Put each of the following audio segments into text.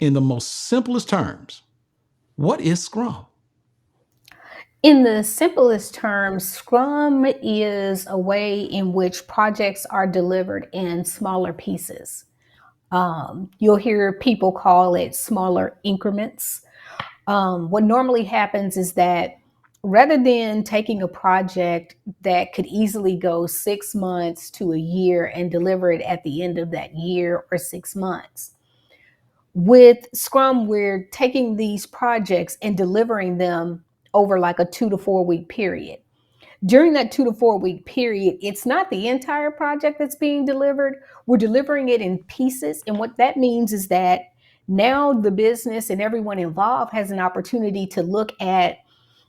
in the most simplest terms, what is Scrum? In the simplest terms, Scrum is a way in which projects are delivered in smaller pieces. You'll hear people call it smaller increments. What normally happens is that rather than taking a project that could easily go 6 months to a year and deliver it at the end of that year or 6 months, with Scrum, we're taking these projects and delivering them over like a 2 to 4 week period. During that 2 to 4 week period, it's not the entire project that's being delivered. We're delivering it in pieces. And what that means is that now the business and everyone involved has an opportunity to look at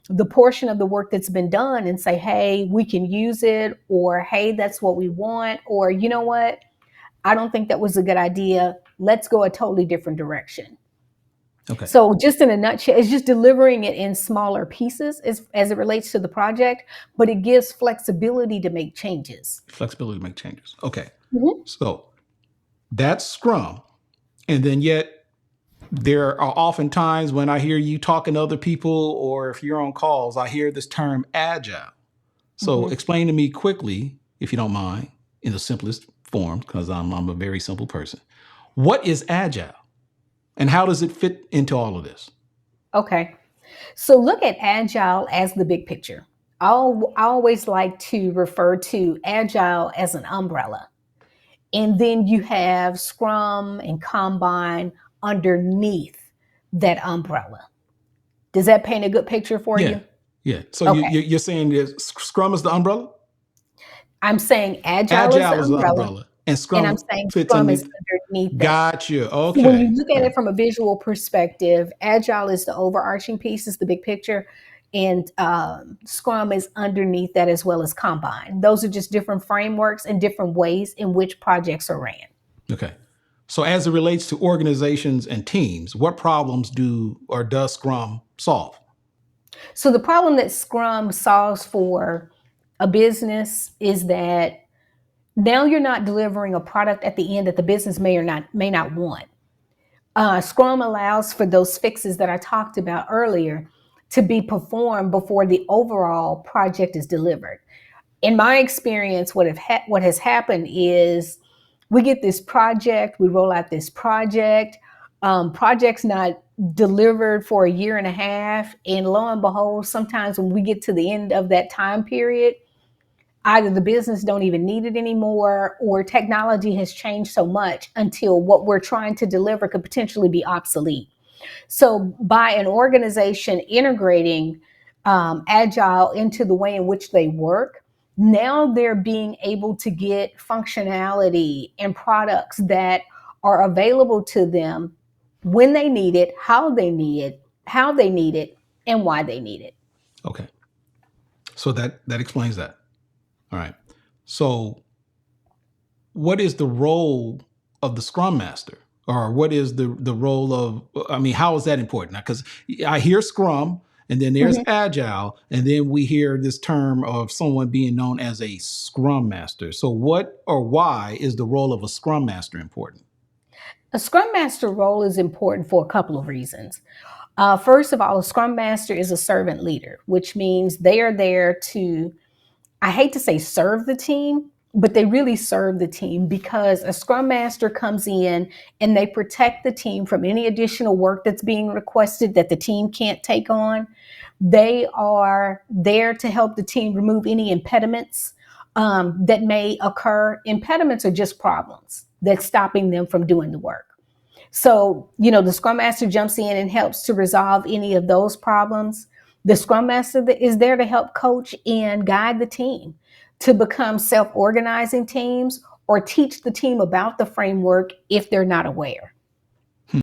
the portion of the work that's been done and say, hey, we can use it, or hey, that's what we want, or you know what? I don't think that was a good idea. Let's go a totally different direction. Okay. So just in a nutshell, it's just delivering it in smaller pieces as it relates to the project, but it gives flexibility to make changes. Flexibility to make changes. Okay. Mhm. So that's Scrum. And then yet there are often times when I hear you talking to other people, or if you're on calls, I hear this term Agile. So Mhm. explain to me quickly, if you don't mind, in the simplest form, because I'm a very simple person. What is Agile and how does it fit into all of this? Okay. So look at Agile as the big picture. I always like to refer to Agile as an umbrella. And then you have Scrum and Combine underneath that umbrella. Does that paint a good picture for Yeah. you? Yeah. So Okay. you're saying that Scrum is the umbrella? I'm saying Agile is the Agile is the umbrella, umbrella and and I'm Scrum saying fits Scrum is underneath. underneath that. Gotcha. So when you Okay. look at it from a visual perspective, Agile is the overarching piece, is the big picture, and Scrum is underneath that as well as Combine. Those are just different frameworks and different ways in which projects are ran. Okay. So as it relates to organizations and teams, what problems do or does Scrum solve? So the problem that Scrum solves for a business is that now you're not delivering a product at the end that the business may not want. Scrum allows for those fixes that I talked about earlier to be performed before the overall project is delivered. In my experience, what has happened is we get this project, we roll out this project, project's not delivered for a year and a half, and lo and behold, sometimes when we get to the end of that time period, either the business don't even need it anymore, or technology has changed so much until what we're trying to deliver could potentially be obsolete. So by an organization integrating agile into the way in which they work, now they're being able to get functionality and products that are available to them when they need it, how they need it, and why they need it. Okay. So that explains that. All right. So what is the role of the Scrum Master? Or what is the role of, I mean, how is that important? Because I hear Scrum and then there's Mhm. Agile, and then we hear this term of someone being known as a Scrum Master. So what or why is the role of a Scrum Master important? A Scrum Master role is important for a couple of reasons. First of all, a Scrum Master is a servant leader, which means they are there to, I hate to say serve the team, but they really serve the team because a Scrum Master comes in and they protect the team from any additional work that's being requested that the team can't take on. They are there to help the team remove any impediments that may occur. Impediments are just problems that's stopping them from doing the work. So, the Scrum Master jumps in and helps to resolve any of those problems. The Scrum Master is there to help coach and guide the team to become self organizing teams or teach the team about the framework if they're not aware.